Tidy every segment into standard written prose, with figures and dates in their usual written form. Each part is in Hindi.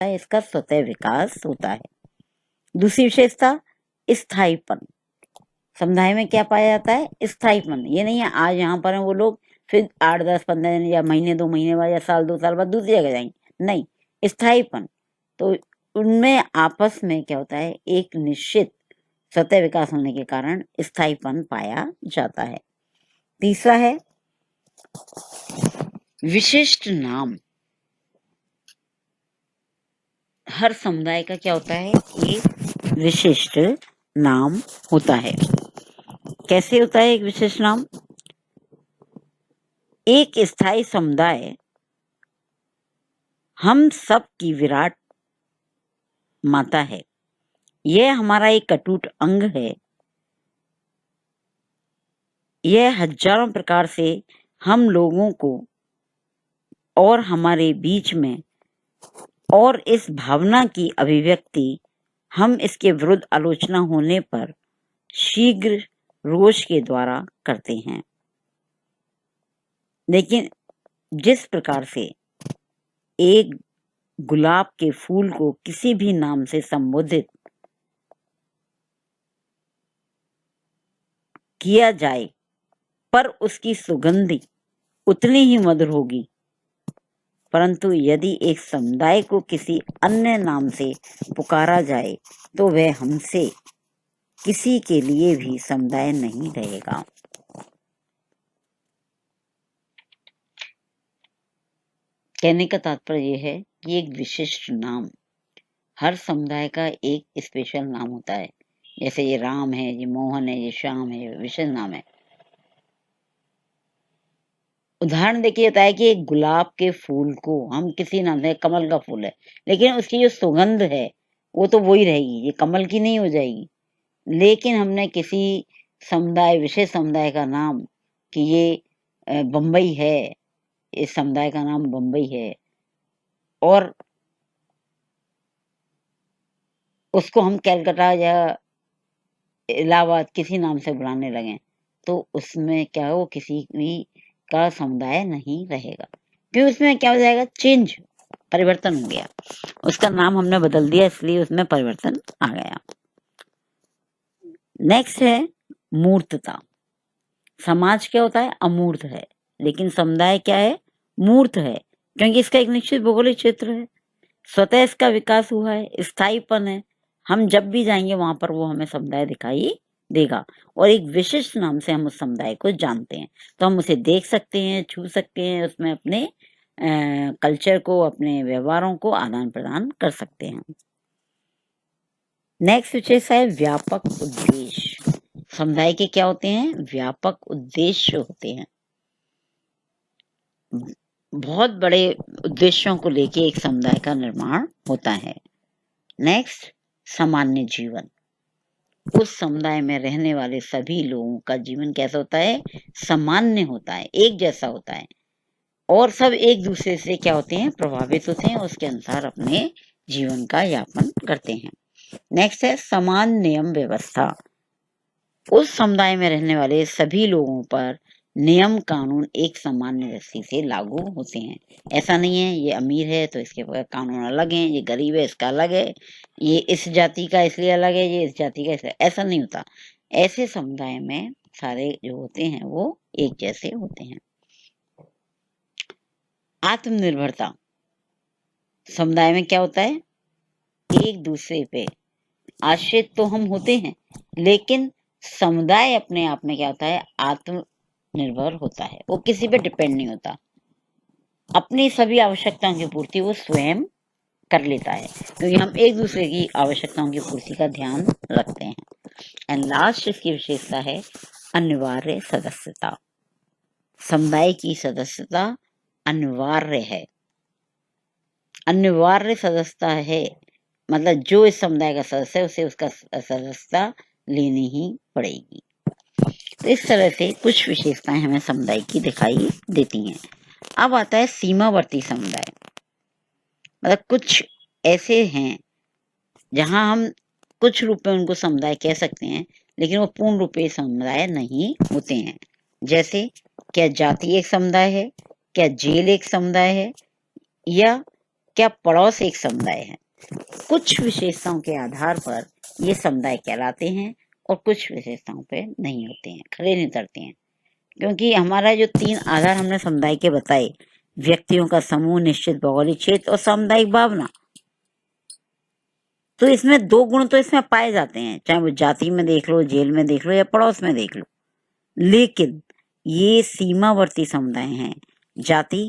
है, इसका स्वतः विकास होता है। दूसरी विशेषता स्थायीपन। समुदाय में क्या पाया जाता है? स्थायीपन। ये नहीं है आज यहाँ पर हैं वो लोग, फिर 8, 10, 15 दिन या महीने 2 महीने बाद या साल 2 साल बाद दूसरी जगह जाएंगे, नहीं, स्थायीपन। तो उनमें आपस में क्या होता है, एक निश्चित सतह विकास होने के कारण स्थायीपन पाया जाता है। तीसरा है विशिष्ट नाम। हर समुदाय का क्या होता है? एक विशिष्ट नाम होता है। कैसे होता है एक विशिष्ट नाम? एक स्थायी समुदाय हम सब की विराट माता है। यह हमारा एक अटूट अंग है। यह हजारों प्रकार से हम लोगों को और हमारे बीच में, और इस भावना की अभिव्यक्ति हम इसके विरुद्ध आलोचना होने पर शीघ्र रोष के द्वारा करते हैं। लेकिन जिस प्रकार से एक गुलाब के फूल को किसी भी नाम से संबोधित किया जाए पर उसकी सुगंधि उतनी ही मधुर होगी, परंतु यदि एक समुदाय को किसी अन्य नाम से पुकारा जाए तो वह हमसे किसी के लिए भी समुदाय नहीं रहेगा। कहने का तात्पर्य यह है कि एक विशिष्ट नाम, हर समुदाय का एक स्पेशल नाम होता है। जैसे ये राम है, ये मोहन है, ये श्याम है, ये विशिष्ट नाम है। उदाहरण देखिए, होता है कि एक गुलाब के फूल को हम किसी नाम से, कमल का फूल है, लेकिन उसकी जो सुगंध है वो तो वही रहेगी, ये कमल की नहीं हो जाएगी। लेकिन हमने किसी समुदाय, विशेष समुदाय का नाम कि ये बम्बई है, इस समुदाय का नाम बम्बई है, और उसको हम कैलकाटा या इलाहाबाद किसी नाम से बुलाने लगे तो उसमें क्या है, वो किसी भी का समुदाय नहीं रहेगा। क्यों? उसमें क्या हो जाएगा? चेंज, परिवर्तन हो गया। उसका नाम हमने बदल दिया, इसलिए उसमें परिवर्तन आ गया। नेक्स्ट है मूर्तता। समाज क्या होता है? अमूर्त है, लेकिन समुदाय क्या है? मूर्त है, क्योंकि इसका एक निश्चित भौगोलिक क्षेत्र है, स्वतः इसका विकास हुआ है, स्थायीपन है। हम जब भी जाएंगे वहां पर वो हमें समुदाय दिखाई देगा, और एक विशिष्ट नाम से हम उस समुदाय को जानते हैं। तो हम उसे देख सकते हैं, छू सकते हैं, उसमें अपने कल्चर को, अपने व्यवहारों को आदान प्रदान कर सकते हैं। नेक्स्ट विशेषता है व्यापक उद्देश्य। समुदाय के क्या होते हैं? व्यापक उद्देश्य होते हैं। बहुत बड़े उद्देश्यों को लेके एक समुदाय का निर्माण होता है। नेक्स्ट, सामान्य जीवन। उस समुदाय में रहने वाले सभी लोगों का जीवन कैसा होता है? सामान्य होता है, एक जैसा होता है, और सब एक दूसरे से क्या होते हैं? प्रभावित होते हैं, उसके अनुसार अपने जीवन का यापन करते हैं। नेक्स्ट है समान नियम व्यवस्था। उस समुदाय में रहने वाले सभी लोगों पर नियम कानून एक सामान्य दृष्टि से लागू होते हैं। ऐसा नहीं है ये अमीर है तो इसके कानून अलग हैं, ये गरीब है इसका अलग है, ये इस जाति का इसलिए अलग है, ये इस जाति का इसलिए, ऐसा नहीं होता। ऐसे समुदाय में सारे जो होते हैं वो एक जैसे होते हैं। आत्मनिर्भरता। समुदाय में क्या होता है? एक दूसरे पे आश्रित तो हम होते हैं, लेकिन समुदाय अपने आप में क्या होता है? आत्मनिर्भर होता है, वो किसी पे डिपेंड नहीं होता। अपनी सभी आवश्यकताओं की पूर्ति वो स्वयं कर लेता है, क्योंकि हम एक दूसरे की आवश्यकताओं की पूर्ति का ध्यान रखते हैं। एंड लास्ट इसकी विशेषता है अनिवार्य सदस्यता। समुदाय की सदस्यता अनिवार्य है। अनिवार्य सदस्यता है मतलब जो इस समुदाय का सदस्य है उसे उसका सदस्यता लेनी ही पड़ेगी। तो इस तरह से कुछ विशेषताएं हमें समुदाय की दिखाई देती हैं। अब आता है सीमावर्ती समुदाय। मतलब कुछ ऐसे हैं जहां हम कुछ रूप में उनको समुदाय कह सकते हैं, लेकिन वो पूर्ण रूप से समुदाय नहीं होते हैं। जैसे क्या जाति एक समुदाय है? क्या जेल एक समुदाय है? या क्या पड़ोस एक समुदाय है? कुछ विशेषताओं के आधार पर ये समुदाय कहलाते हैं और कुछ विशेषताओं पे नहीं होते हैं, खरे नहीं उतरते हैं। क्योंकि हमारा जो 3 आधार हमने समुदाय के बताए, व्यक्तियों का समूह, निश्चित भौगोलिक क्षेत्र और सामुदायिक भावना, तो इसमें 2 गुण तो इसमें पाए जाते हैं, चाहे वो जाति में देख लो, जेल में देख लो या पड़ोस में देख लो। लेकिन ये सीमावर्ती समुदाय हैं। जाति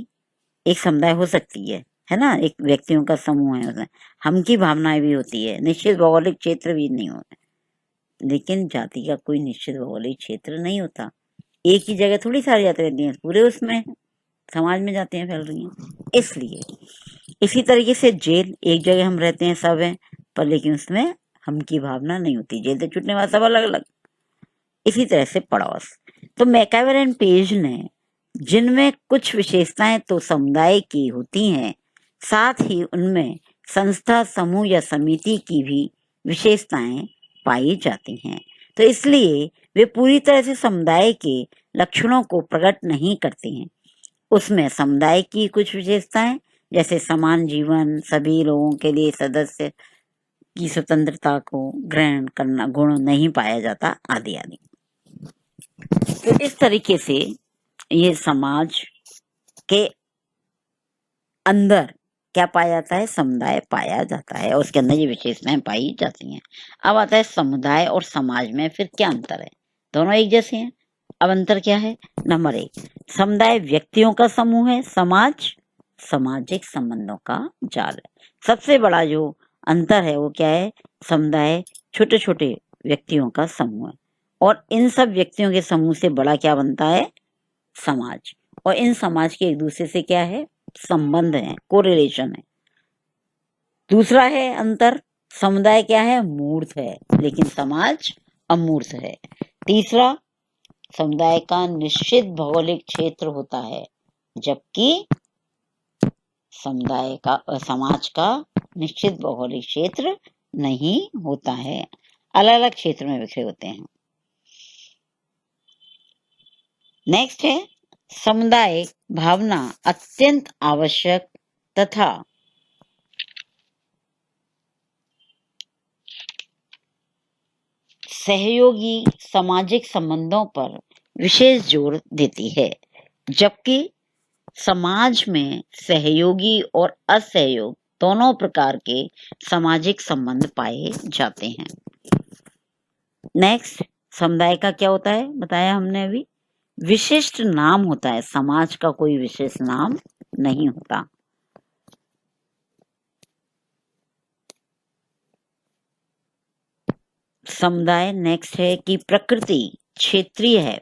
एक समुदाय हो सकती है ना? एक व्यक्तियों का समूह है, उसमें हम की भावनाएं भी होती है, निश्चित भौगोलिक क्षेत्र भी नहीं होता। लेकिन जाति का कोई निश्चित भौगोलिक क्षेत्र नहीं होता। एक ही जगह थोड़ी सारी जाति रहती हैं, पूरे उसमें समाज में जातियां फैल रही हैं। इसलिए इसी तरीके से जेल, एक जगह हम रहते हैं, सब हैं, पर लेकिन उसमें हम की भावना नहीं होती। जेल से छूटने वाला सब अलग अलग। इसी तरह से पड़ोस। तो मैकआवर एंड पेज ने जिनमें कुछ विशेषताएं तो समुदाय की होती हैं, साथ ही उनमें संस्था, समूह या समिति की भी विशेषताएं पाई जाती हैं। तो इसलिए वे पूरी तरह से समुदाय के लक्षणों को प्रकट नहीं करते हैं। उसमें समुदाय की कुछ विशेषताएं, जैसे समान जीवन, सभी लोगों के लिए सदस्य की स्वतंत्रता को ग्रहण करना गुण नहीं पाया जाता, आदि आदि। तो इस तरीके से ये समाज के अंदर क्या पाया जाता है? समुदाय पाया जाता है और उसके अंदर ये विशेषताएं पाई जाती हैं। अब आता है समुदाय और समाज में फिर क्या अंतर है? दोनों एक जैसे हैं। अब अंतर क्या है? नंबर 1, समुदाय व्यक्तियों का समूह है, समाज सामाजिक संबंधों का जाल है। सबसे बड़ा जो अंतर है वो क्या है? समुदाय छोटे छोटे व्यक्तियों का समूह है और इन सब व्यक्तियों के समूह से बड़ा क्या बनता है? समाज। और इन समाज के एक दूसरे से क्या है? संबंध है, कोरिलेशन है। दूसरा है अंतर, समुदाय क्या है? मूर्त है, लेकिन समाज अमूर्त है। तीसरा, समुदाय का निश्चित भौगोलिक क्षेत्र होता है, जबकि समाज का निश्चित भौगोलिक क्षेत्र नहीं होता है, अलग अलग क्षेत्र में बिखरे होते हैं। नेक्स्ट है समुदाय भावना अत्यंत आवश्यक तथा सहयोगी सामाजिक संबंधों पर विशेष जोर देती है, जबकि समाज में सहयोगी और असहयोग दोनों प्रकार के सामाजिक संबंध पाए जाते हैं। नेक्स्ट, समुदाय का क्या होता है? बताया हमने अभी, विशिष्ट नाम होता है, समाज का कोई विशेष नाम नहीं होता। समुदाय नेक्स्ट है कि प्रकृति क्षेत्रीय है,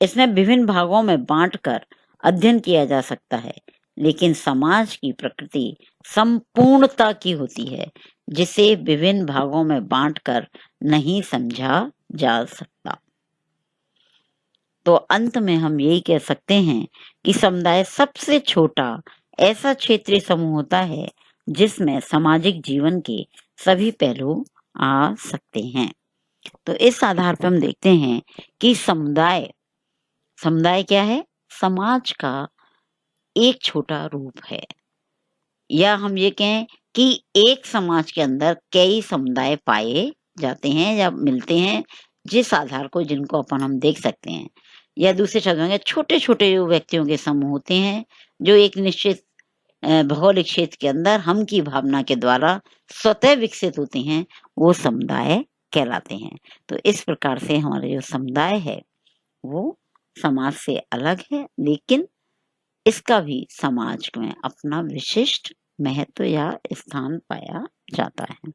इसमें विभिन्न भागों में बांटकर अध्ययन किया जा सकता है, लेकिन समाज की प्रकृति संपूर्णता की होती है, जिसे विभिन्न भागों में बांटकर नहीं समझा जा सकता। तो अंत में हम यही कह सकते हैं कि समुदाय सबसे छोटा ऐसा क्षेत्रीय समूह होता है जिसमें सामाजिक जीवन के सभी पहलू आ सकते हैं। तो इस आधार पर हम देखते हैं कि समुदाय क्या है? समाज का एक छोटा रूप है, या हम ये कहें कि एक समाज के अंदर कई समुदाय पाए जाते हैं या मिलते हैं, जिस आधार को जिनको अपन हम देख सकते हैं, या दूसरे शब्दों में छोटे छोटे जो व्यक्तियों के समूह होते हैं जो एक निश्चित भौगोलिक क्षेत्र के अंदर हम की भावना के द्वारा स्वतः विकसित होते हैं, वो समुदाय कहलाते हैं। तो इस प्रकार से हमारे जो समुदाय है वो समाज से अलग है, लेकिन इसका भी समाज में अपना विशिष्ट महत्व या स्थान पाया जाता है।